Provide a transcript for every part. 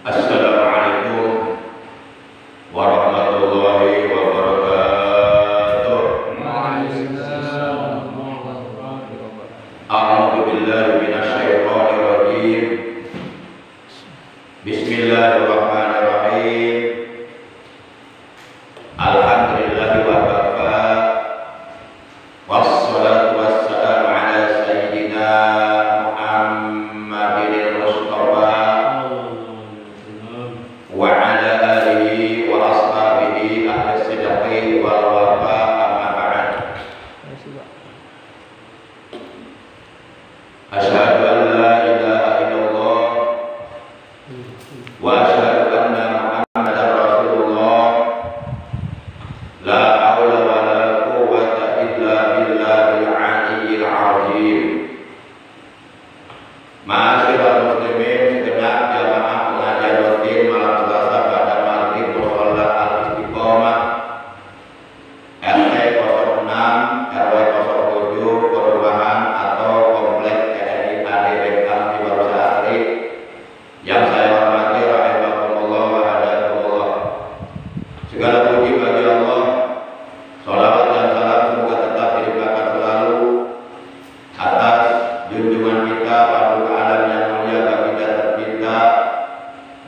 Assalamualaikum warahmatullahi wabarakatuh. Waalaikumsalam warahmatullahi wabarakatuh. A'udzu billahi minasyaitonir rajim. Bismillahirrahmanirrahim. Alhamdulillahi wa kafa. Wassalatu wassalamu ala sayyidina Muhammadin Mustafa wa ala alihi wa ashabihi ahli sidqi wal wafa, amma ba'd. Asyhadu an la ilaha illallah wa asyhadu anna Muhammadar Rasulullah. La haula wa la quwwata illa billahil aliyyil azim. Ma'asyiral muslimin, segenap jamaah pengajian rutin malam Selasa pada maghrib mushola Al-Istiqomah RT 06 RW 07 perumahan atau kompleks TNI AD Beckham di Barusahari yang saya hormati rahimahumullah wa hadakumullah. Segala puji bagi Allah, sholawat dan salam semoga tetap dilimpahkan selalu atas junjungan kita paduka alam yang mulia baginda tercinta,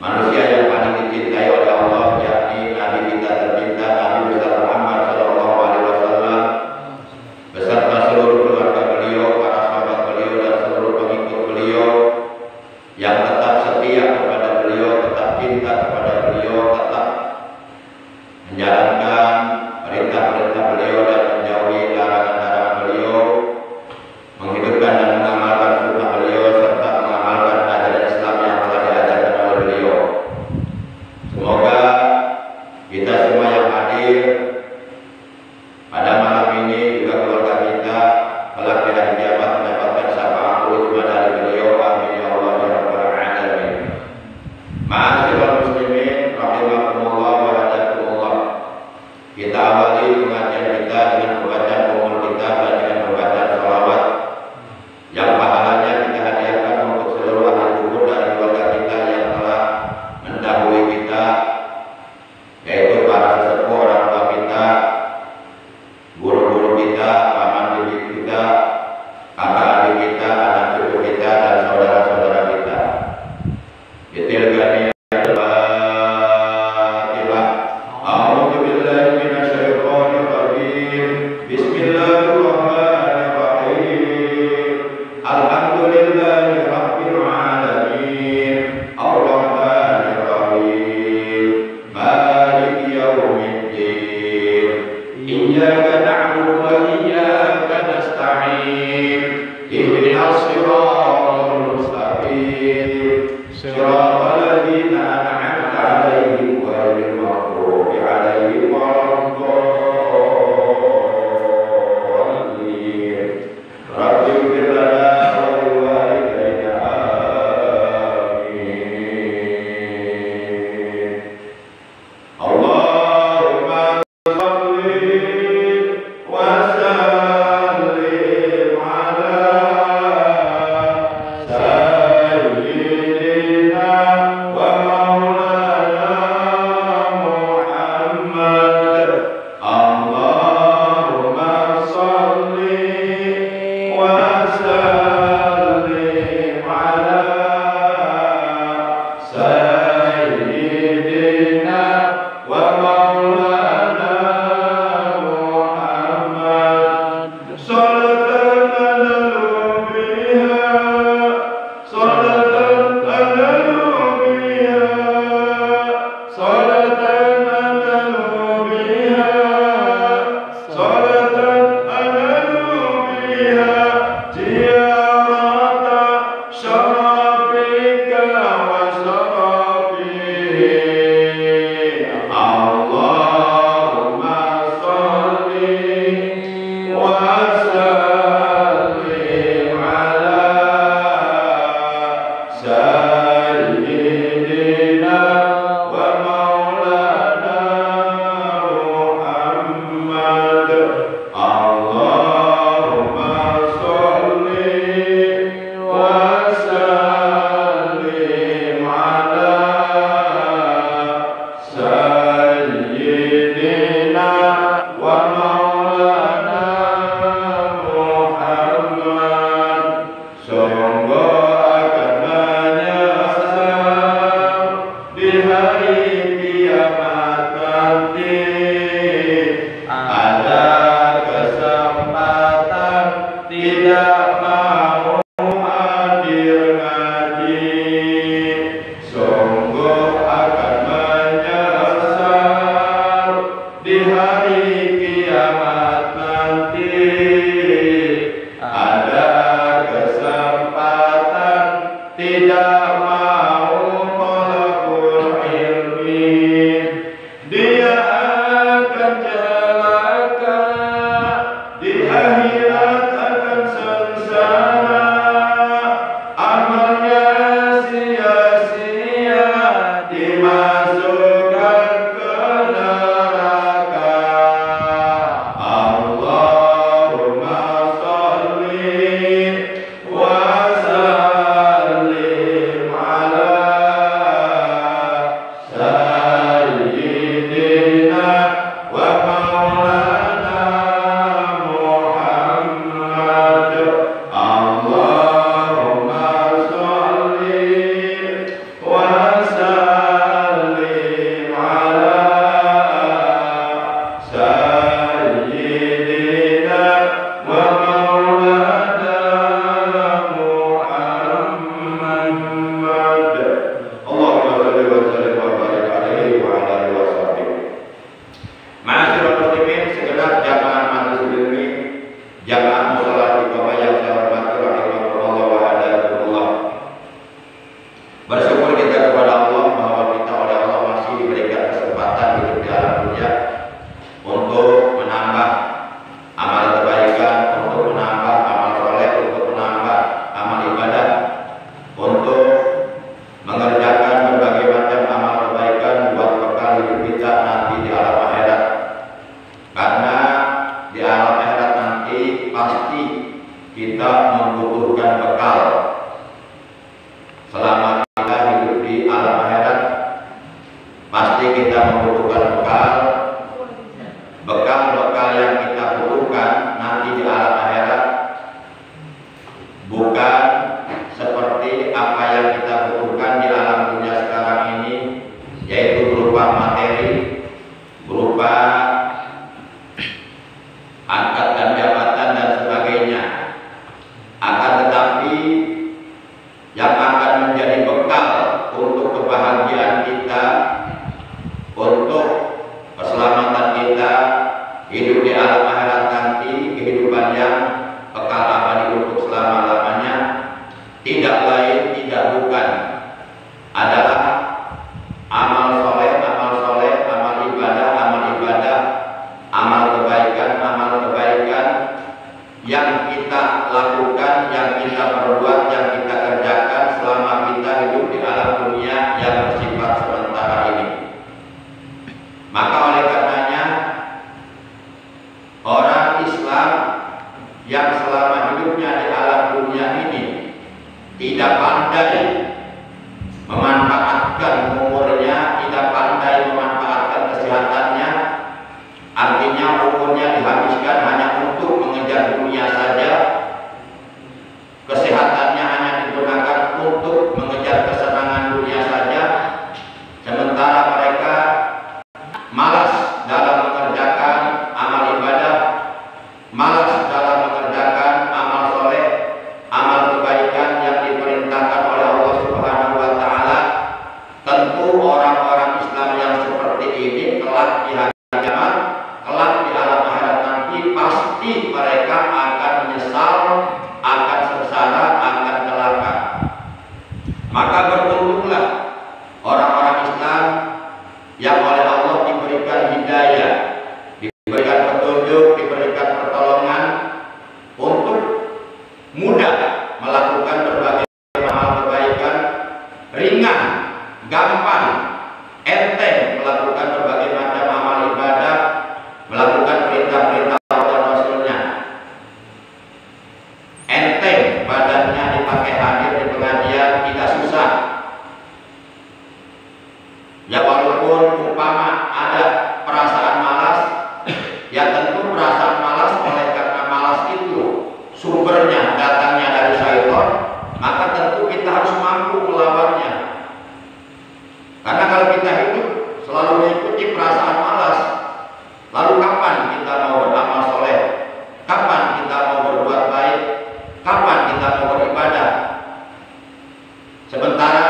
manusia yang paling dicintai oleh Allah, yakni Nabi kita tercinta Nabi besar Muhammad Sallallahu Alaihi Wasallam beserta seluruh keluarga beliau, para sahabat beliau dan seluruh pengikut beliau yang tetap setia kepada beliau, tetap cinta kepada beliau, tetap menjalankan perintah-perintah beliau dan menjauhi larangan-larangan beliau, menghidupkan dan mengamalkan sunnah beliau serta mengamalkan ajaran Islam yang telah diajarkan oleh beliau. Semoga kita semua yang hadir pada malam ini, juga keluarga kita, kelak di hari kiamat mendapatkan syafaat uzma dari beliau. Amin ya Allah ya rabbal alamin. Ma'asyiral muslimin rahimakumullah wa hadakumullah. Kita awali pengajian kita dengan pembacaan umul kitab dan dengan pembacaan sholawat yang pahalanya kita hadiahkan untuk seluruh ahli kubur dari keluarga kita yang telah mendahului kita, yaitu para sesepuh, orang tua kita, guru-guru kita, paman bibi kita, kakak adik kita, anak cucu kita, dan saudara-saudara kita. Itil gani al-Fatihah. A'udzu billahi minasyaitonir rajim. Bismillahirrahmanirrahim. Alhamdulillahi rabbil alamin. Ar-Rahmanir Rahim. Maliki yaumiddin. Iyyaka na'budu wa iyyaka nasta'in. Ihdinas siratal mustaqim. Siratal ladzina an'amta 'alaihim ghairil maghdubi 'alaihim waladdallin. Rabbi ighfir lana wa liwalidayna amin. Allahumma shalli wa sallim ala sayyidina wa maulana Muhammad. Allahumma shalli wa sallim ala sayyidina wa maulana Muhammad. Salatan nanalu biha, salatan nanalu biha dimasukkan ke neraka. Allahumma sholli wa sallim ala sayyidina wa maulana Muhammad. Allahumma sholli wa sallim ala sayyidina wa maulana Muhammad. Allahumma sholli wa sallim wa barik alaihi wa ala alihi wa sahbihi. Ma'asyiral muslimin, segenap jamaah majelis ilmi, jamaah musholat iqamah yang saya hormati rahimakumullah wa hadakumullah. Bersyukur kita kepada Allah bahwa kita oleh Allah masih diberikan kesempatan hidup di alam dunia untuk menambah amal kebaikan, untuk menambah amal soleh, untuk menambah amal ibadah, untuk mengerjakan berbagai macam amal kebaikan buat bekal hidup kita nanti di alam akhirat. Karena di alam akhirat nanti pasti kita membutuhkan bekal. Selama kita hidup di alam akhirat, pasti kita membutuhkan bekal. Bekal-bekal yang kita butuhkan nanti di alam akhirat bukan seperti apa yang kita butuhkan di alam dunia sekarang ini, yaitu berupa materi, berupa angkat dan jabatan dan sebagainya. Akan tetapi yang akan menjadi bekal untuk kebahagiaan kita, untuk keselamatan kita hidup di alam akhirat nanti, kehidupan yang kekal abadi untuk selama-lamanya, tidak lain tidak bukan adalah amal soleh, amal ibadah, amal kebaikan yang kita lakukan, yang kita perbuat, yang kita kerjakan selama kita hidup di alam dunia yang bersifat sementara ini. Maka oleh karenanya orang Islam yang selama hidupnya di alam dunia ini tidak pandai memanfaatkan umurnya, tidak pandai memanfaatkan kesehatannya, artinya umurnya dihabiskan hanya untuk mengejar dunia saja, kesehatannya hanya digunakan untuk mengejar kesenangan dunia saja, sementara mereka malas dalam mengerjakan amal ibadah, malas dalam mengerjakan amal soleh, amal kebaikan yang diperintahkan oleh Allah Subhanahu wa Ta'ala. Tentu orang-orang Islam yang seperti ini kelak di hari kiamat, kelak di alam akhirat nanti pasti mereka akan menyesal, akan sengsara, akan celaka. Maka beruntunglah orang-orang Islam yang oleh Allah diberikan hidayah, diberikan petunjuk, diberikan pertolongan untuk mudah melakukan berbagai amal kebaikan, ringan, gampang, enteng melakukan berbagai macam amal ibadah, melakukan perintah-perintah Allah dan Rasulnya. Enteng badannya dipakai hadir di pengajian, tidak susah. Ya walaupun umpama ada perasaan malas, ya tentu perasaan malas oleh karena malas itu sumbernya datangnya dari syaitan, maka tentu kita harus mampu melawannya. Karena kalau kita hidup selalu mengikuti perasaan malas, lalu kapan kita mau beramal soleh? Kapan kita mau berbuat baik? Kapan kita mau beribadah? Sementara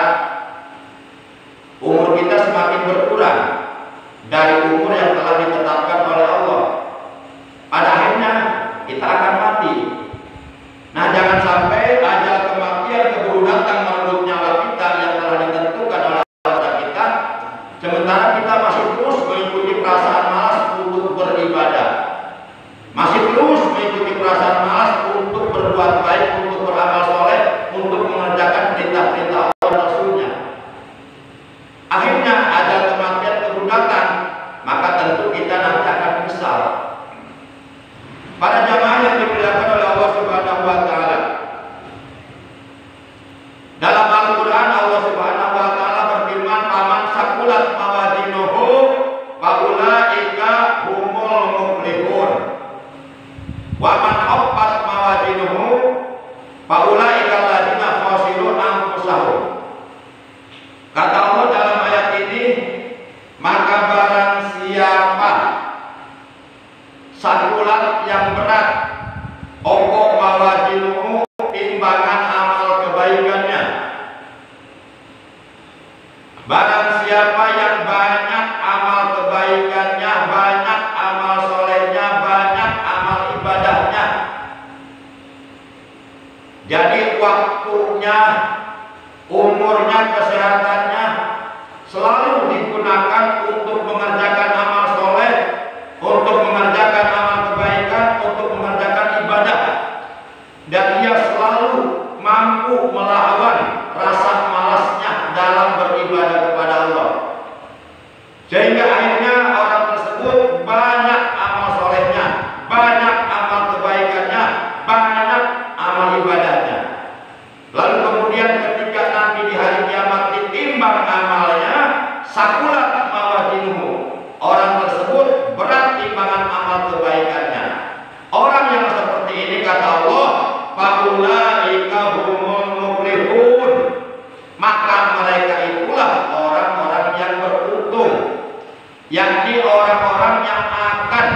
umur kita semakin berkurang dari umur yang telah ditetapkan oleh Allah. Pada akhirnya kita akan mati. Nah, jangan sampai ajal kematian keburu datang merebut nyawa kita yang telah ditentukan oleh Allah kita, sementara kita masih terus mengikuti perasaan malas untuk beribadah, masih terus mengikuti perasaan malas untuk berbuat baik, untuk beramal soleh, untuk mengerjakan perintah-perintah Allah dan Rasulnya. akhirnya ajal kematian kebudakan, maka tentu kita nanti akan menyesal. Para jamaah yang dimuliakan oleh Allah Subhanahu wa taala, dalam Al-Qur'an Allah Subhanahu wa taala berfirman, "Faman saqulat mawazinuhu faulaika humul muflihun. Wa man khaffat mawazinuhu faulaika alladziina khasiru anfusahum." Kata Allah dalam ayat ini, maka barang siapa sakulat yang berat opo mawazinuhu timbangan amal kebaikannya, barang siapa yang banyak amal kebaikannya, banyak amal solehnya, banyak amal ibadahnya, jadi waktunya, umurnya, kesehatannya selalu digunakan untuk mengerjakan amal soleh, untuk mengerjakan amal kebaikan, untuk mengerjakan ibadah, dan dia selalu mampu melawan rasa malasnya dalam beribadah kepada Allah, sehingga akhirnya orang tersebut banyak amal solehnya, banyak amal kebaikannya, banyak amal ibadahnya. Lalu kemudian ketika nanti di hari kiamat ditimbang amalnya, sakulat mawazinuhu, orang tersebut berat timbangan amal kebaikannya. Orang yang seperti ini kata Allah, faulaika humul muflihun, maka mereka itulah orang-orang yang beruntung, yakni orang-orang yang akan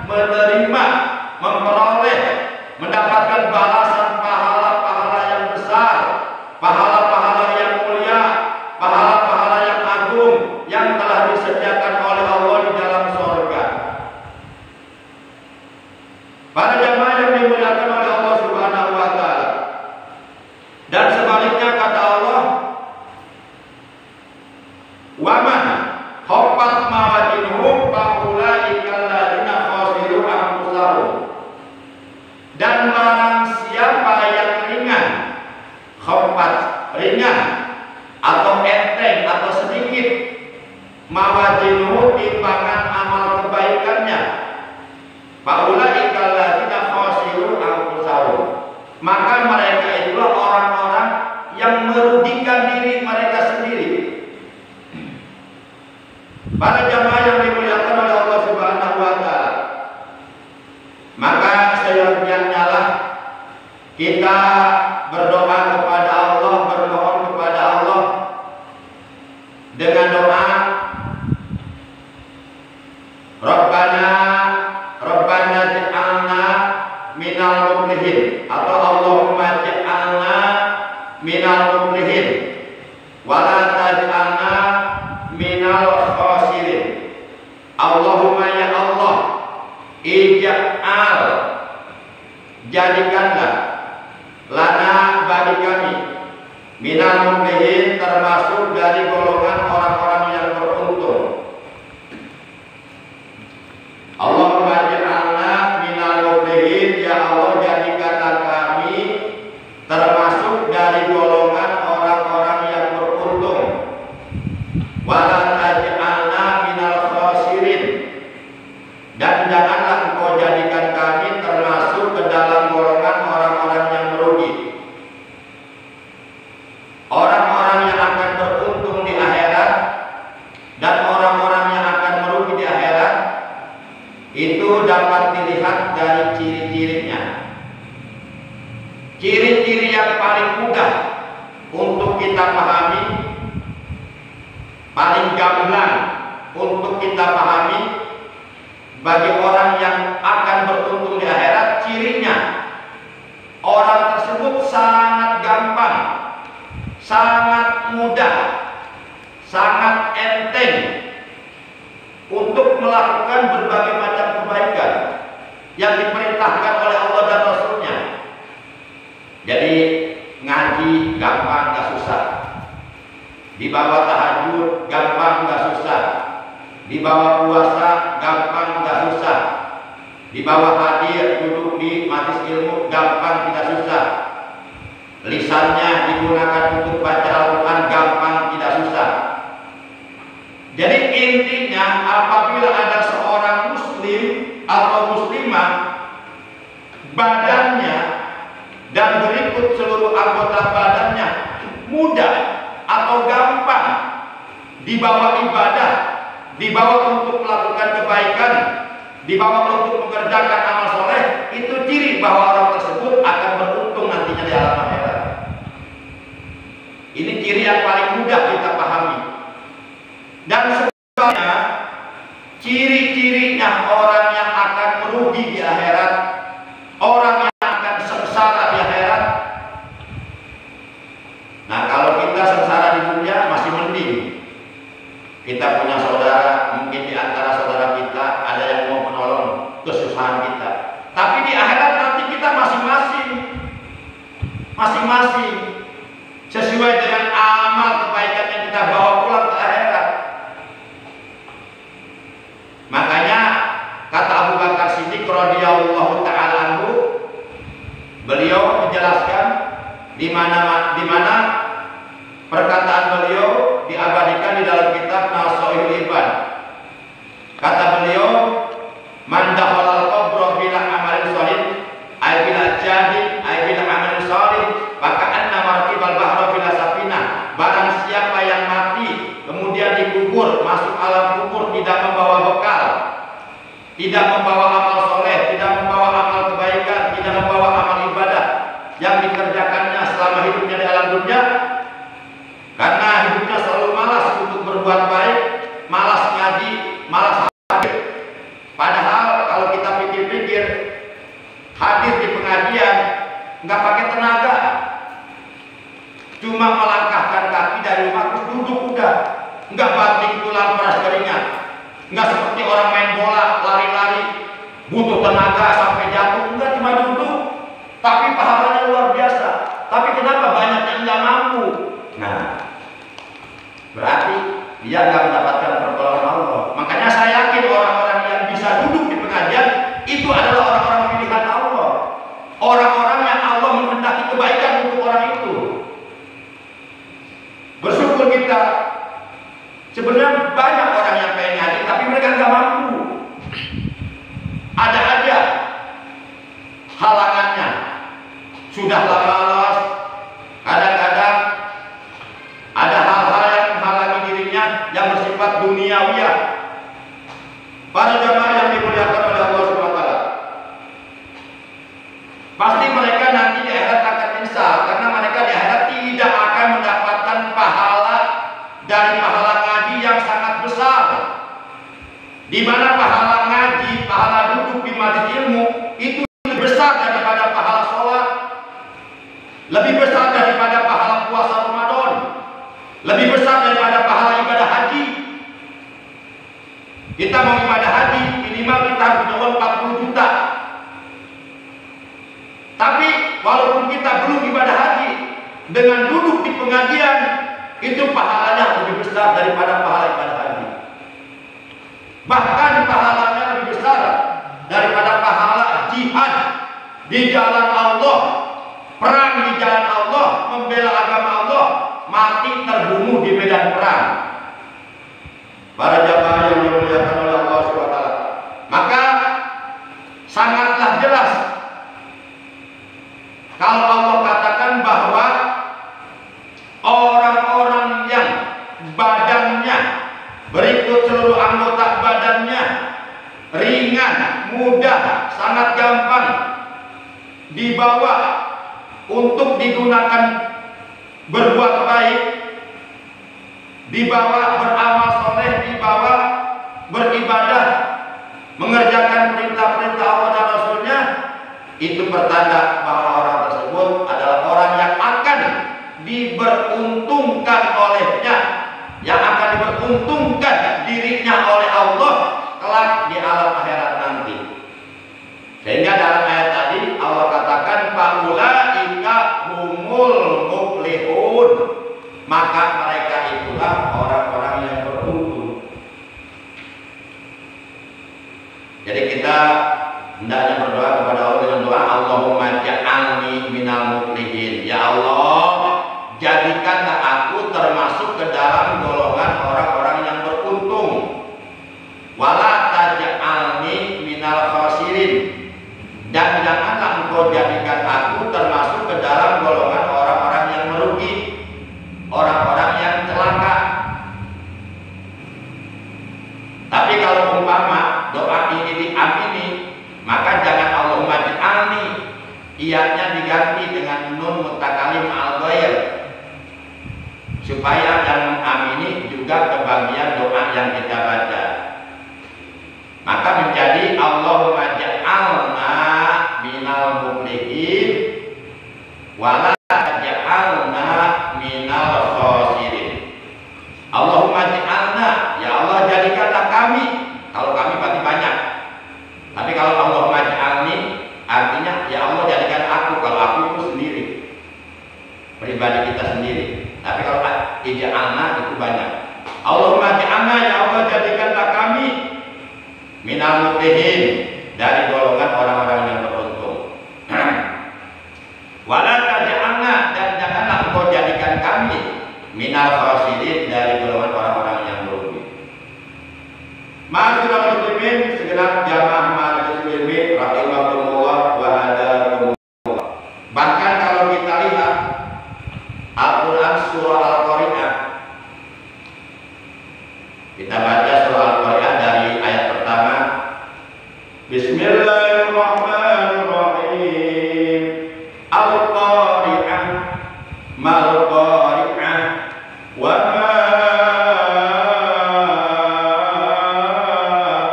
menerima, memperoleh, mendapatkan balasan pahala-pahala yang besar, pahala-pahala yang mulia, pahala-pahala yang agung yang telah disediakan oleh Allah di dalam surga. Para jamaah yang dimuliakan oleh Allah Subhanahu wa taala. Dan sebaliknya kata Allah, wa man khaffat mawazinuhu faulaika alladziina khasiru anfusahum. Dan barang siapa yang ringan, khaffat, ringan atau enteng atau sedikit, mawazinuhu timbangan amal kebaikannya, faulaika alladziina khasiru anfusahum, maka mereka itulah orang-orang yang merugikan diri mereka sendiri. Para jamaah yang dimuliakan oleh Allah Subhanahu wa taala, maka seyogyanya lah kita berdoa kepada Allah, bermohon kepada Allah dengan doa Rabbana ja'alna minal muflihin, atau Allahumma ja'alna minal muflihin wa la taj'alna minal khasirin. Allahumma ya Allah, ij'al, jadikanlah, lana, bagi kami, minal muflihin, termasuk dari golongan orang-orang yang beruntung. Allahumma ja'alna minal muflihin, ya Allah jadikanlah kami termasuk dari golongan orang-orang yang beruntung. Wala taj'alna minal khasirin, dan janganlah engkau jadikan kami termasuk ke dalam golongan orang-orang yang merugi. Orang-orang yang akan beruntung di akhirat dan orang-orang yang akan merugi di akhirat itu dapat dilihat dari ciri-cirinya. Ciri-ciri yang paling mudah untuk kita pahami, paling gamblang untuk kita pahami bagi orang yang akan beruntung di akhirat, cirinya orang tersebut sangat gampang, sangat mudah, sangat enteng untuk melakukan berbagai macam kebaikan yang diperintahkan oleh Allah dan Rasulnya. Jadi ngaji gampang, gak susah. Dibawa tahajud gampang, gak susah. Dibawa puasa gampang, gak susah. Dibawa hadir duduk di majelis ilmu gampang, tidak susah. Lisannya digunakan untuk baca Al-Quran gampang, tidak susah. Jadi intinya apabila ada seorang muslim atau muslimah badannya dan berikut seluruh anggota badannya mudah atau gampang dibawa ibadah, dibawa untuk melakukan kebaikan, dibawa untuk mengerjakan amal soleh, itu ciri bahwa orang tersebut akan beruntung nantinya di alam akhirat. Ini ciri yang paling mudah kita pahami. Dan sebenarnya ciri-cirinya orang yang akan merugi di akhirat, orang yang akan sengsara di akhirat. Nah, kalau kita sengsara di dunia masih mending. Kita punya saudara, mungkin di antara saudara kita ada yang mau menolong kesusahan kita. Tapi di akhirat nanti kita masing-masing sesuai dengan amal kebaikan yang kita bawa pulang ke akhirat. Makanya kata Abu Bakar Siddiq radhiyallahu taala anhu, beliau menjelaskan di mana perkataan beliau diabadikan di dalam kitab Nashihul Ibad. Kata beliau, man dakhala al-qabra bila amalin shalih ay bila jahid ay bila amalin shalih maka anna markibal bahra bila safinah. Barang siapa yang mati kemudian dikubur, masuk alam kubur tidak membawa bekal, tidak membawa amal soleh, tidak membawa amal kebaikan, tidak membawa amal ibadah yang dikerjakannya selama hidupnya di alam dunia, karena hidupnya selalu malas untuk berbuat baik, malas ngaji, malas hadir. Padahal kalau kita pikir-pikir, hadir di pengajian nggak pakai tenaga, cuma melangkahkan kaki dari rumah terus duduk udah, nggak banting tulang peras keringat, nggak seperti orang main bola lari-lari butuh tenaga sampai jatuh, nggak, cuma duduk, tapi pahalanya luar biasa. Tapi kenapa banyak yang nggak mampu? Nah, berarti dia nggak mendapatkan pertolongan Allah. Makanya saya yakin orang-orang yang bisa duduk di pengajian itu adalah orang-orang pilihan Allah, orang-orang yang Allah menghendaki kebaikan untuk orang itu. Bersyukur kita, sebenarnya banyak orang yang pengen ngaji tapi mereka nggak mampu. Ada aja halangannya, sudah malas, kadang-kadang ada hal-hal yang menghalangi dirinya yang bersifat duniawiyah. Para jamaah yang dimuliakan oleh Allah Subhanahu wa taala, pasti mereka nanti di akhirat akan menyesal karena mereka di akhirat tidak akan mendapatkan pahala dari pahala ngaji yang sangat besar. Di mana pahala ngaji, pahala duduk di majelis ilmu itu lebih besar daripada pahala sholat, lebih besar daripada pahala puasa Ramadan, lebih besar daripada pahala ibadah haji. Kita mau ibadah haji minimal kita harus punya uang 40 juta. Tapi walaupun kita belum ibadah haji, dengan duduk di pengajian itu pahalanya lebih besar daripada pahala ibadah haji. Bahkan pahalanya lebih besar daripada pahala jihad di jalan Allah, perang di jalan Allah, membela agama Allah, mati terbunuh di medan perang. Para jamaah yang dimuliakan oleh Allah SWT, maka sangatlah jelas kalau Allah katakan bahwa orang-orang yang badannya berikut seluruh anggota badannya ringan, mudah, sangat gampang dibawa untuk digunakan berbuat baik, dibawa beramal soleh, dibawa beribadah, mengerjakan perintah-perintah Allah dan Rasulnya, itu pertanda bahwa orang tersebut adalah orang yang akan diberuntungkan olehnya, yang akan diberuntungkan dirinya oleh Allah kelak di alam akhirat nanti. Sehingga dalam ayat tadi Allah katakan faulaika humul muflihun, maka mereka itulah orang-orang yang beruntung. Jadi kita hendaknya berdoa kepada Allah dengan doa Allahumma ja'alni minal muflihin. Ya Allah, jadikanlah aku termasuk ke dalam golongan orang-orang yang beruntung. ianya diganti dengan nun mutakalim al-ghair, supaya yang mengamini juga kebagian doa yang kita baca. Maka menjadi Allahumma ja'alna minal muflihin wala ja'alna minal khosirin. Allahumma ja'alna, ya Allah jadikanlah kami. Kalau kami berarti banyak. Tapi kalau Allahumma ja'alni artinya ya Allah jadikan aku. Kalau aku itu sendiri, pribadi kita sendiri. Tapi kalau ija'alna itu banyak. Allahumma ja'alna, ya Allah jadikanlah kami minal muflihin, dari golongan orang-orang yang beruntung. Wala taj'alna, dan janganlah engkau jadikan kami minal khosirin, dari golongan orang-orang yang merugi. Ma'asyiral muslimin, segenap jamaah majelis ilmi rahimakumullah wa hadakumullah. Bahkan kalau kita lihat Al-Quran surah Al-Qari'ah, kita baca surah Al-Qari'ah dari ayat pertama. Bismillahirrahmanirrahim. Al-Qari'ah mal-Qari'ah wa ma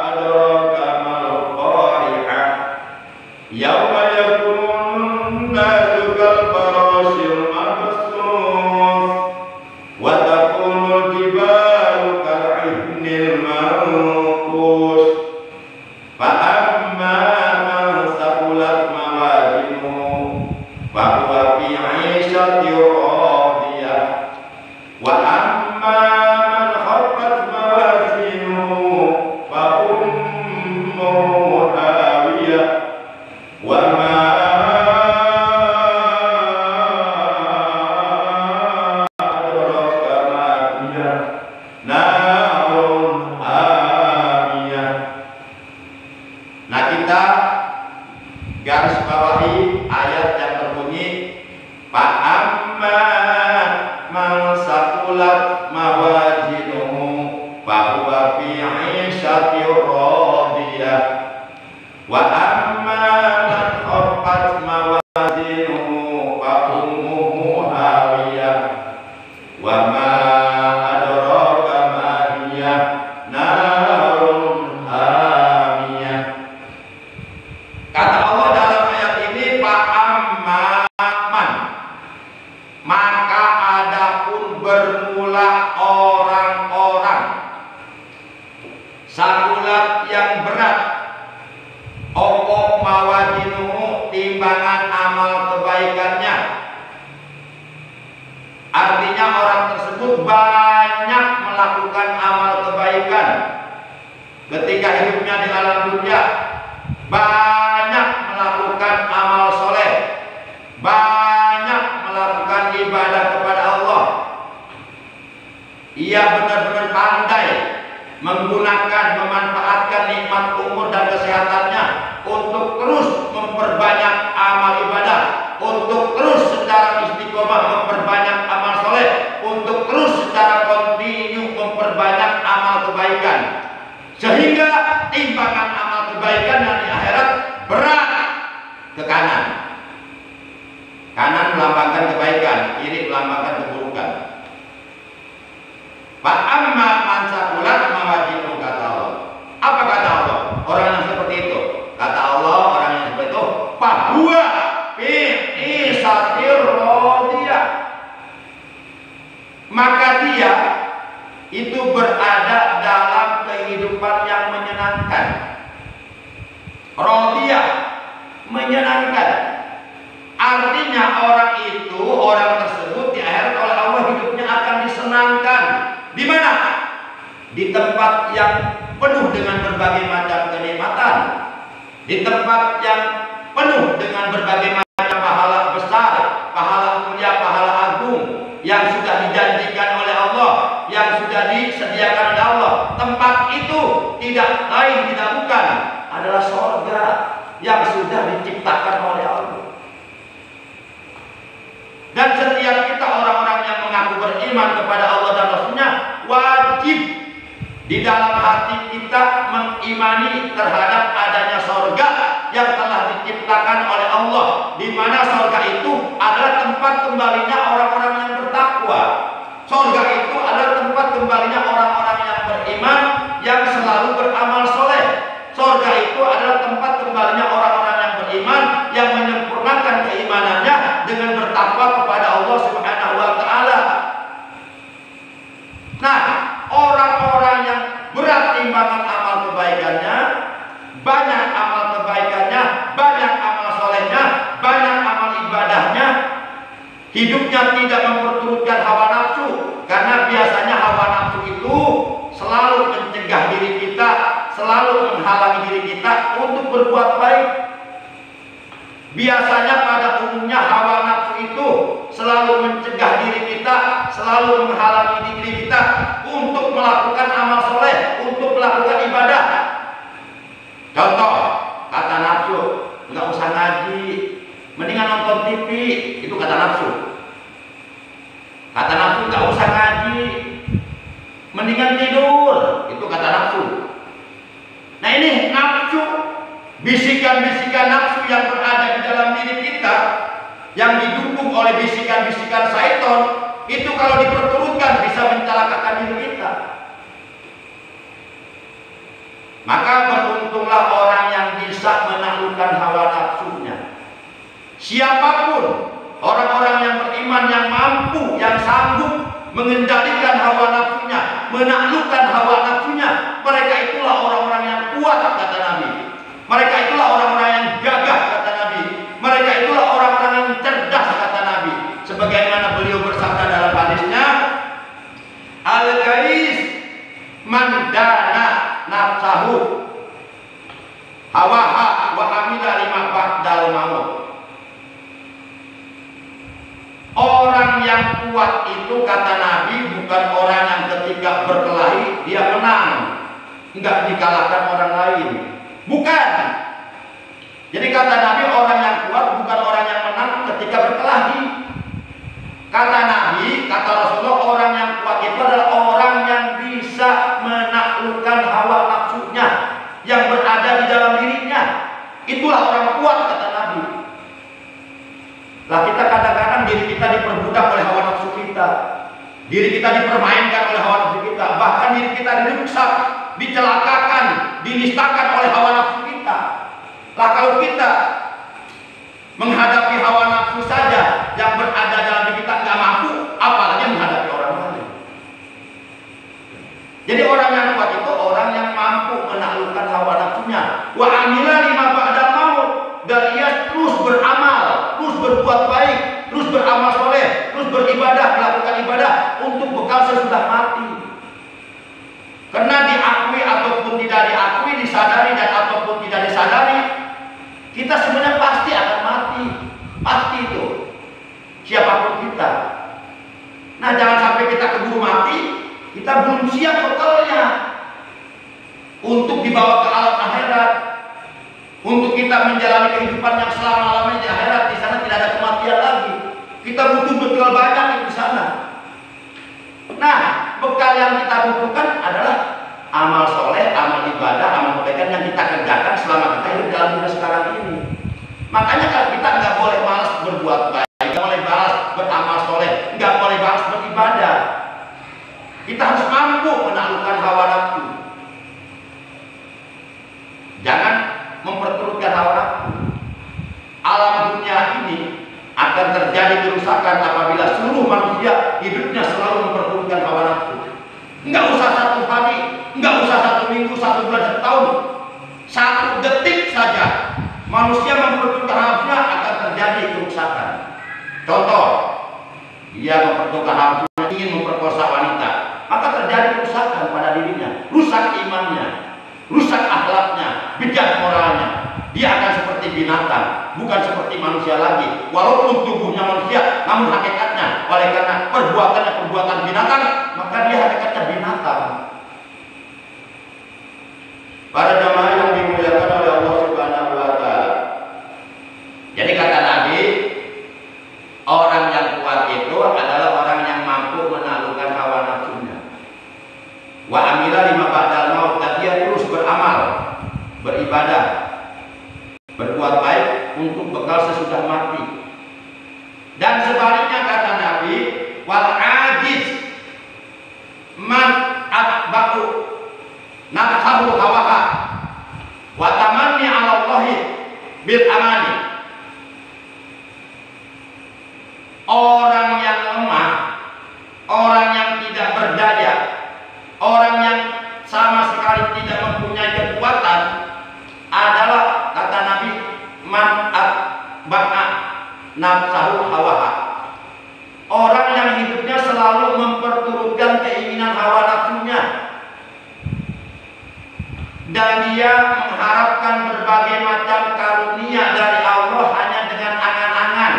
adraka mal-Qari'ah yauma yakunun nasu kal-farasil mabsus wa takunul jibalu kal-'ihnil manfush fa amma man saqulat mawazinuhu fa huwa fi 'ishatin radiyah wa amma man khaffat mawazinuhu fa ummuhu hawiyah wa ma adraka ma hiya narun hamiyah. Nah, kita garis bawahi ayat yang berbunyi fa'amma man saqulat mawazinuhu fahuwa fi 'ishatin radiyah wa amma man khaffat mawazinuhu fa ummuhu hawiyah wa ma adraka ma hiya narun hamiyah. Kata Allah dalam ayat ini, fa'amman, maka adapun bermula orang-orang sakulat yang berat, opo mawazinuhu, timbangan amal kebaikannya. Artinya orang tersebut banyak melakukan amal kebaikan ketika hidupnya di alam dunia, banyak melakukan amal soleh, banyak melakukan ibadah kepada Allah. Ia benar-benar pandai menggunakan, memanfaatkan nikmat umur dan kesehatannya untuk terus memperbanyak amal ibadah, untuk terus secara istiqomah memperbanyak amal soleh, untuk terus secara kontinu memperbanyak amal kebaikan, sehingga timbangan amal kebaikan yang di akhirat berat ke kanan. Kanan melambangkan kebaikan, kiri melambangkan keburukan. Fa'amma man saqulat mawazinuhu, kata Allah. Apa kata Allah? Orang yang seperti itu, kata Allah, orang yang seperti itu fahuwa fi 'ishatin radiyah, maka dia itu berada dalam kehidupan yang menyenangkan. Radiyah, menyenangkan. Artinya orang itu, orang tersebut di akhirat oleh Allah hidupnya akan disenangkan. Di mana? Di tempat yang penuh dengan berbagai macam kenikmatan, di tempat yang penuh dengan berbagai macam pahala besar, pahala mulia, pahala agung yang sudah dijanjikan oleh Allah, yang sudah disediakan oleh Allah. Tempat itu tidak lain, tidak bukan, adalah surga yang sudah diciptakan oleh Allah. Dan setiap kita orang-orang yang mengaku beriman kepada Allah dan Rasulnya, wajib di dalam hati kita mengimani terhadap adanya surga yang telah diciptakan oleh Allah, di mana surga itu adalah tempat kembalinya orang-orang yang bertakwa. Surga itu adalah tempat kembalinya orang-orang yang beriman, yang selalu beramal soleh. Surga itu adalah tempat kembalinya orang-orang yang beriman, yang menyempurnakan keimanannya dengan bertakwa kepada Allah Subhanahu wa Ta'ala. Nah, orang-orang yang berat timbangan amal kebaikannya, banyak amal kebaikannya, banyak amal solehnya, banyak amal ibadahnya, hidupnya tidak memperturutkan hawa nafsu, karena biasanya hawa nafsu itu selalu mencegah diri kita, selalu menghalangi diri kita untuk berbuat baik. Biasanya pada umumnya hawa nafsu itu selalu mencegah diri kita, selalu menghalangi diri kita untuk melakukan amal soleh, untuk melakukan ibadah. Contoh, kata nafsu, nggak usah ngaji, mendingan nonton TV, itu kata nafsu. Kata nafsu, nggak usah ngaji, mendingan tidur, itu kata nafsu. Nah ini nafsu, bisikan-bisikan nafsu yang berada di dalam diri kita, yang didukung oleh bisikan-bisikan syaitan, itu kalau diperturutkan bisa mencelakakan diri kita. Maka beruntunglah orang yang bisa menaklukkan hawa nafsunya. Siapapun orang-orang yang beriman, yang mampu, yang sanggup mengendalikan hawa nafsunya, menaklukkan hawa nafsunya, mereka itulah orang-orang yang kuat, kata Nabi. Mereka itulah orang-orang yang gagah, kata Nabi. Mereka itulah orang-orang yang cerdas, kata Nabi. Sebagaimana beliau bersabda dalam hadisnya, Al-Qais man dana nafsahu hawaha wa amila lima ba'dal maut. Orang yang kuat itu, kata Nabi, bukan orang yang ketika berkelahi dia menang, enggak dikalahkan orang lain. Bukan. Jadi kata Nabi, orang yang kuat bukan orang yang menang ketika berkelahi. Kata Nabi, kata Rasulullah, orang yang kuat itu adalah orang yang bisa menaklukkan hawa nafsunya yang berada di dalam dirinya. Itulah orang kuat, kata Nabi. Lah kita kadang-kadang diri kita diperbudak oleh hawa nafsu kita. Diri kita dipermainkan oleh hawa nafsu kita. Bahkan diri kita dirusak, dicelakakan, dinistakan oleh hawa nafsu kita. Lah kalau kita menghadapi hawa nafsu saja yang berada dalam diri kita nggak mampu, apalagi menghadapi orang lain. Jadi orang yang kuat itu orang yang mampu menaklukkan hawa nafsunya. Wa amila lima ba'dal maut, dan ia terus beramal, terus berbuat baik, terus beramal soleh, terus beribadah, melakukan ibadah untuk bekal sesudah mati. Karena diakui ataupun tidak diakui, disadari dan ataupun tidak disadari, kita sebenarnya pasti akan mati. Pasti itu, siapapun kita. Nah jangan sampai kita keburu mati, kita belum siap bekalnya untuk dibawa ke alam akhirat, untuk kita menjalani kehidupan yang selama-lamanya di akhirat. Di sana tidak ada kematian lagi. Kita butuh bekal banyak di sana. Nah, bekal yang kita butuhkan adalah amal soleh, amal ibadah, amal kebaikan yang kita kerjakan selama kita hidup dalam dunia sekarang ini. Makanya kalau kita nggak boleh malas berbuat baik, nggak boleh malas beramal soleh, nggak boleh malas beribadah. Kita harus mampu menaklukkan hawa nafsu. Jangan memperturutkan hawa nafsu. Alam dunia ini akan terjadi kerusakan apabila seluruh manusia hidupnya selalu memperturutkan hawa nafsu. Nggak usah 1 hari, nggak usah 1 minggu, 1 bulan, 1 tahun, 1 detik saja manusia memperturutkan hawa nafsunya akan terjadi kerusakan. Contoh, dia memperturutkan hawa nafsunya, ingin memperkosa wanita, maka terjadi kerusakan pada dirinya, rusak imannya, rusak akhlaknya, bejat moralnya. Dia akan seperti binatang, bukan seperti manusia lagi. Walaupun tubuhnya manusia, namun hakikatnya oleh karena perbuatannya perbuatan binatang, maka dia hakikatnya binatang. Para jamaah yang dimuliakan oleh Allah Subhanahu wa Ta'ala. Jadi kata Nabi, orang yang kuat itu adalah orang yang mampu menaklukkan hawa nafsunya. Wa amila lima ba'dal maut, dan dia terus beramal, beribadah, berbuat baik untuk bekal sesudah mati. Dan sebaliknya kata Nabi, wal ajiz man atba'u nafsahu hawaha wa tamanni 'ala Allahi bil amani. Orang yang lemah, orang yang tidak berdaya, orang yang sama sekali tidak mempunyai kekuatan adalah kata Nabi man atba'a nafsahu hawaha. Orang yang hidupnya selalu memperturutkan keinginan hawa nafsunya dan dia mengharapkan berbagai macam karunia dari Allah hanya dengan angan-angan.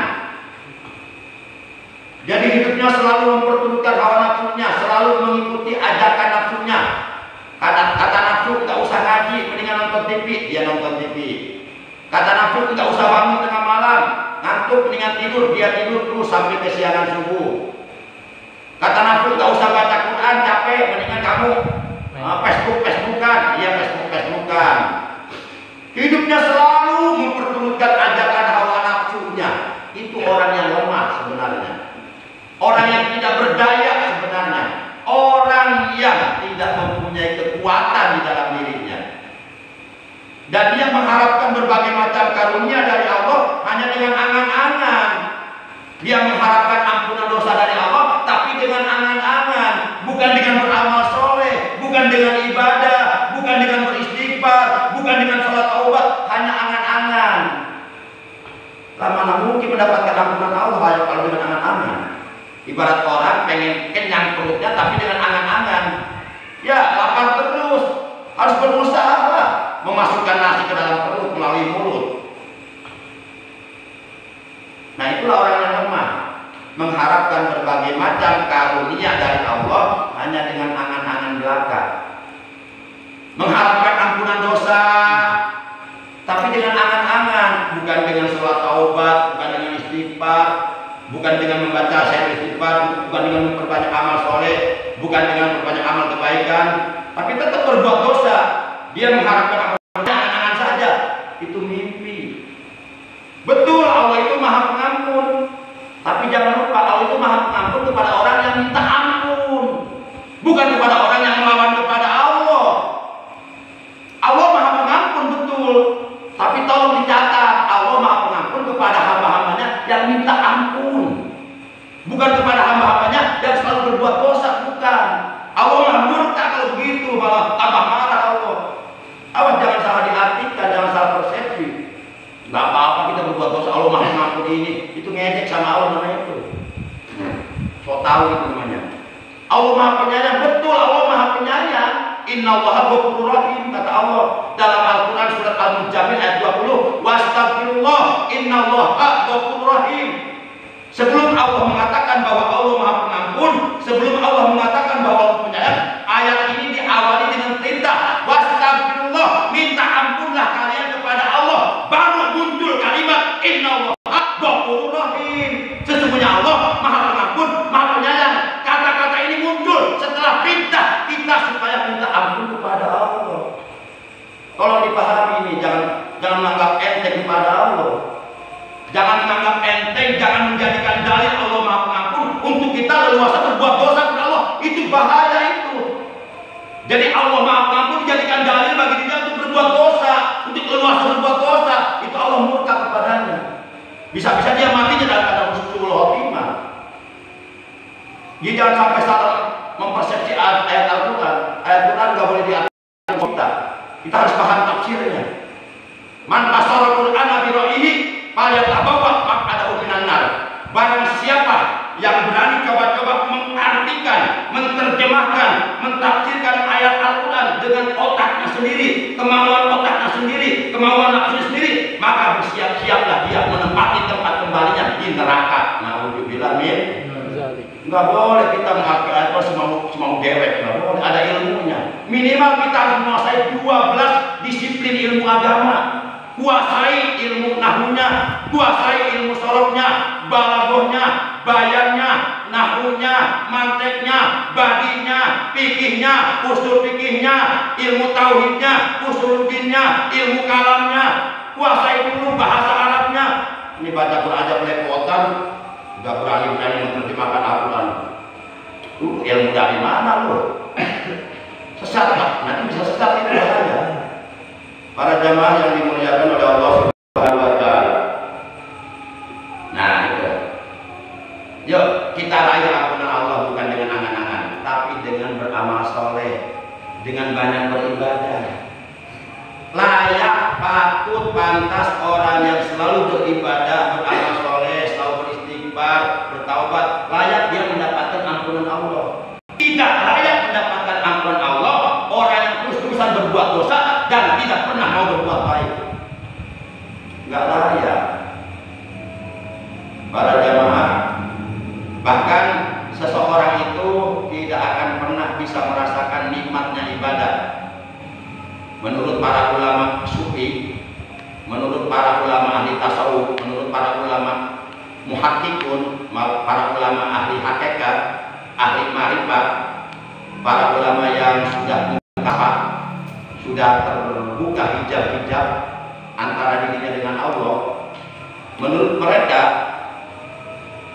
Jadi hidupnya selalu memperturutkan hawa nafsunya, selalu mengikuti ajakan nafsunya. Kata nafsu nggak usah ngaji, mendingan nonton TV, dia nonton TV. Kata nafsu nggak usah bangun tengah malam, ngantuk mendingan tidur, dia tidur terus sampai kesiangan subuh. Kata nafsu nggak usah baca Quran, capek, mendingan kamu Facebookan, iya Facebookan. Hidupnya selalu memperturutkan ajakan hawa nafsunya. Itu orang yang lemah sebenarnya, orang yang tidak berdaya sebenarnya, orang yang tidak mempunyai kekuatan di dalam dirinya. Dan dia mengharapkan berbagai macam karunia dari Allah hanya dengan angan-angan. Dia mengharapkan ampunan dosa dari Allah, tapi dengan angan-angan, bukan dengan beramal soleh, bukan dengan ibadah, bukan dengan beristighfar, bukan dengan sholat taubat, hanya angan-angan. Mana mungkin mendapatkan ampunan Allah kalau dengan angan-angan? Ibarat orang pengen kenyang perutnya, tapi dengan angan-angan. Ya, lapar terus, harus berusaha lah memasukkan nasi ke dalam perut melalui mulut. Nah, itulah orang yang lemah, mengharapkan berbagai macam karunia dari Allah hanya dengan angan-angan belaka. Mengharapkan ampunan dosa, tapi dengan angan-angan, bukan dengan sholat taubat, bukan dengan istighfar, bukan dengan membaca syair istighfar, bukan dengan memperbanyak amal soleh, bukan dengan memperbanyak amal kebaikan, tapi tetap berbuat dosa. Dia mengharapkan angan-angan saja, itu mimpi. Betul, Allah itu maha pengampun, tapi jangan lupa Allah itu maha pengampun kepada orang yang minta ampun, bukan kepada orang yang melawan kepada Allah. Allah maha pengampun betul, tapi tolong dicatat, Allah maha pengampun kepada hamba-hambanya yang minta ampun, bukan kepada hamba-hambanya yang selalu berbuat dosa. Bukan. Allah maha murka kalau begitu, malah tambah marah Allah. Awas, jangan salah diartikan, jangan salah persepsi. Nggak apa-apa kita berbuat dosa, Allah maha pengampun ini, itu ngejek sama Allah namanya itu. So tahu itu namanya. Allah maha penyayang, betul Allah maha penyayang. Innallaha ghafurur rahim, kata Allah dalam Al-Quran surat Al-Mujadil ayat 20. Wastagfirullah, innallaha ghafurur rahim. Sebelum Allah mengatakan bahwa Allah maha pengampun, sebelum Allah mengatakan bahwa Allah penyayang, ayat ini diawali dengan perintah wastagfirullah, minta ampunlah kalian kepada Allah. Baru muncul kalimat innallaha ghafurur rahim. Sesungguhnya Allah maha pengampun, maha penyayang. Kata-kata ini muncul setelah perintah kita supaya minta ampun kepada Allah. Tolong dipahami ini, jangan menganggap enteng kepada Allah. Jangan menganggap enteng, jangan menjadikan dalil Allah maha pengampun untuk kita leluasa berbuat dosa kepada Allah. Itu bahaya itu. Jadi Allah maha pengampun dijadikan dalil bagi dia untuk berbuat dosa, untuk leluasa berbuat dosa. Itu Allah murka kepadanya. Bisa-bisa dia matinya dalam keadaan husnul khotimah. Dia jangan sampai salah mempersepsi ayat Al-Quran. Ayat Quran nggak boleh diartikan kita. Kita harus paham tafsirnya. Man fasara Qur'ana bi ra'yihi falyatabawwa maq'adahu minan nar. Barang siapa yang berani coba-coba mengartikan, menerjemahkan, mentafsirkan ayat Al-Quran dengan otaknya sendiri, kemauan otaknya sendiri, kemauan nafsu sendiri, maka bersiap-siaplah dia menempati tempat kembalinya di neraka. Na'udzubillah min. Nggak boleh kita mengaku apa semau dewek, nggak boleh, ada ilmunya. Minimal kita harus menguasai 12 disiplin ilmu agama. Kuasai ilmu nahunya, kuasai ilmu sorofnya, balaghahnya, bayannya, nahunya, manteknya, badinya, fikihnya, usul fikihnya, ilmu tauhidnya, usuluddinnya, ilmu kalamnya. kuasai dulu bahasa Arabnya. Ini baca Quran aja belepotan, udah berani-berani menerjemahkan Al-Quran. Ilmu dari mana lo? Sesat lah, nanti bisa sesat itu bahaya. Para jamaah yang dimuliakan oleh Allah Subhanahu wa Ta'ala. Nah itu. Yuk kita raih ampunan Allah bukan dengan angan-angan, tapi dengan beramal soleh, dengan banyak beribadah. Layak, patut, pantas orang yang selalu beribadah, beramal soleh, selalu beristighfar, bertaubat, layak dia mendapatkan ampunan Allah. Tidak layak mendapatkan ampunan Allah orang yang terus-terusan berbuat dosa dan tidak pernah mau berbuat baik. Nggak layak. Para jamaah, bahkan seseorang itu tidak akan pernah bisa merasakan nikmatnya ibadah. Menurut para ulama sufi, menurut para ulama ahli tasawuf, menurut para ulama muhakkikun, para ulama ahli hakikat, ahli ma'rifat, para ulama yang sudah mengetahui, sudah terbuka hijab-hijab antara dirinya dengan Allah. Menurut mereka,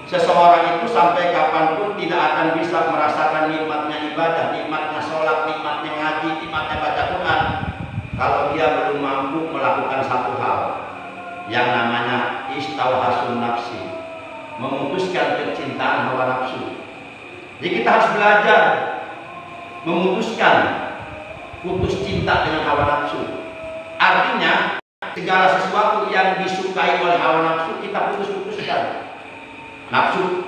seseorang itu sampai kapanpun tidak akan bisa merasakan nikmatnya ibadah, nikmatnya sholat, nikmatnya ngaji, nikmatnya baca Quran, kalau dia belum mampu melakukan satu hal yang namanya istauhasun nafsi, memutuskan kecintaan hawa nafsu. Jadi kita harus belajar memutuskan putus cinta dengan hawa nafsu. Artinya segala sesuatu yang disukai oleh hawa nafsu kita putuskan. Nafsu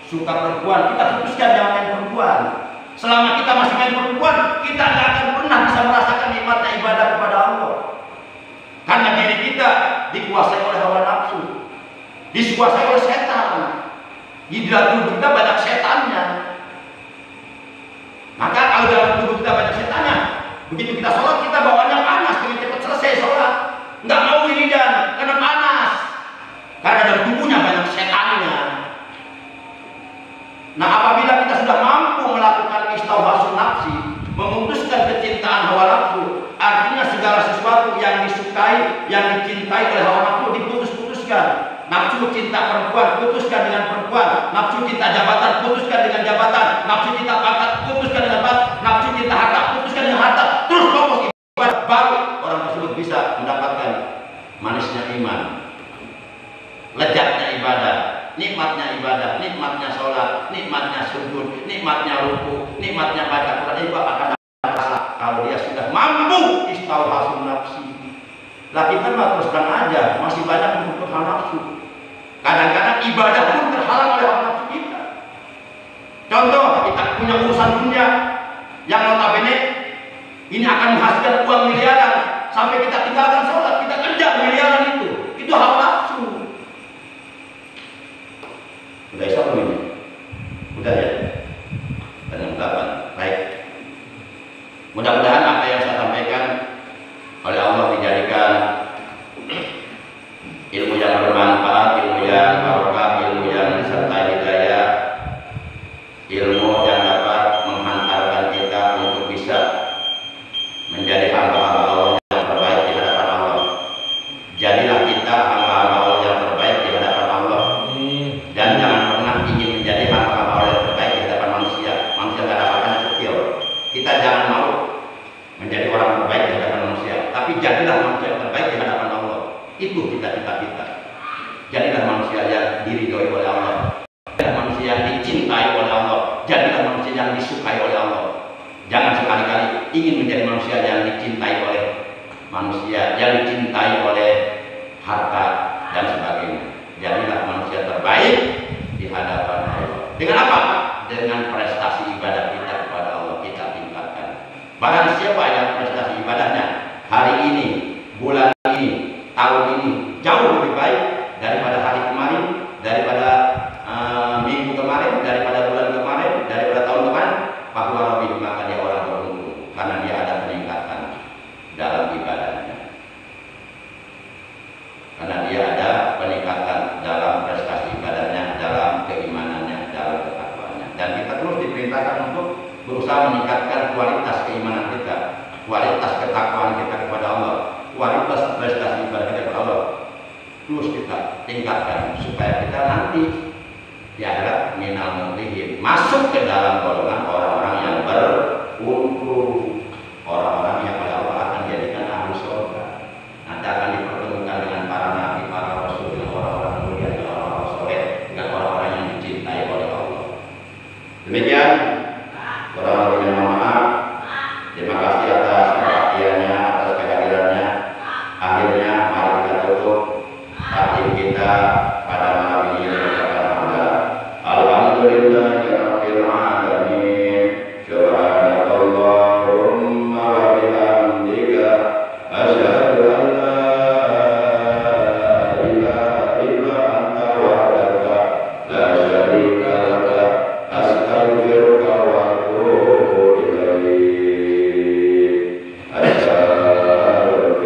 suka perempuan, kita putuskan jangan main perempuan. Selama kita masih main perempuan, kita tidak akan pernah bisa merasakan nikmatnya ibadah kepada Allah. Karena diri kita dikuasai oleh hawa nafsu, dikuasai oleh setan. Di dalam tubuh kita banyak setannya. Maka kalau dalam tubuh kita banyak setannya, begitu kita sholat kita bawaannya panas, ingin cepat selesai sholat, nggak mau wiridan karena panas. Karena dalam tubuhnya banyak setannya. Nah, apabila kita sudah mampu melakukan istauhasun nafsi, memutuskan kecintaan hawa nafsu, artinya segala sesuatu yang disukai, yang dicintai oleh hawa nafsu diputuskan. Nafsu cinta perempuan, putuskan dengan perempuan. Nafsu cinta jabatan, putuskan dengan jabatan. Nafsu cinta pangkat, putuskan dengan pangkat. Nafsu cinta harta, putuskan dengan harta. Terus fokus ibadah, baru orang tersebut bisa mendapatkan manisnya iman, lezatnya ibadah, nikmatnya sholat, nikmatnya sujud, nikmatnya ruku, nikmatnya baca Quran. Itu akan rasa kalau dia sudah mampu istauhasun nafsi. Lah kita mah terus terang aja masih banyak untuk hawa nafsu. Kadang-kadang ibadah pun terhalang oleh hawa nafsu kita. Contoh, kita punya urusan dunia yang notabene ini akan menghasilkan uang miliaran, sampai kita tinggalkan sholat, kita kerja miliaran itu hawa nafsu. Udah isya belum ini? Udah ya? Dan kapan? Baik. Mudah-mudahan apa yang saya sampaikan oleh Allah dijadikan ilmu yang bermanfaat, ilmu yang barokah, ilmu yang disertai hidayah, ilmu yang dapat menghantarkan kita untuk bisa menjadi hamba-hamba Allah yang terbaik di hadapan Allah. Jadilah kita hamba-hamba Allah yang terbaik di hadapan Allah. Dan jangan pernah ingin menjadi hamba-hamba Allah yang terbaik di hadapan manusia. Manusia tidak ada apa-apa kecil. Kita jangan mau menjadi orang terbaik di hadapan manusia, tapi jadilah manusia yang terbaik di hadapan Allah. Itu cita-cita kita. Jadilah manusia yang diridhoi oleh Allah, jadilah manusia yang dicintai oleh Allah, jadilah manusia yang disukai oleh Allah. Jangan sekali-kali ingin menjadi manusia yang dicintai oleh manusia, yang dicintai oleh harta dan sebagainya. Jadilah manusia terbaik di hadapan Allah. Dengan apa? Dengan prestasi ibadah kita kepada Allah kita tingkatkan. Barang siapa yang prestasi ibadahnya hari ini, bulan ini, tahun ini jauh lebih baik daripada hari kemarin, daripada minggu kemarin, daripada bulan kemarin, daripada tahun kemarin, bahwa lebih maka dia orang beruntung karena dia ada peningkatan dalam ibadahnya, karena dia ada peningkatan dalam prestasi ibadahnya, dalam keimanannya, dalam ketakwaannya. Dan kita terus diperintahkan untuk berusaha meningkatkan kualitas keimanan kita, kualitas ketakwaan kita kepada Allah. kualitas prestasi ibadah kita kepada Allah terus kita tingkatkan supaya kita nanti di akhirat minal muflihin, masuk ke dalam golongan orang-orang yang beruntung, orang-orang yang oleh Allah akan jadikan ahli surga. Nanti akan dipertemukan dengan para nabi, para rasul, dengan orang-orang mulia, dengan orang-orang soleh, dengan orang-orang yang dicintai oleh Allah. Demikian, kurang lebihnya mohon maaf. Terima kasih atas perhatiannya, atas kehadirannya. Akhirnya mari kita tutup taklim kita pada malam ini dengan ucapan Alhamdulillahirabbil alamin. Subhanakallahumma wa bihamdika asyhadu an la ilaha illa anta wahdaka la syarika laka astaghfiruka wa atubu ilaik. Warahmatullahi wabarakatuh.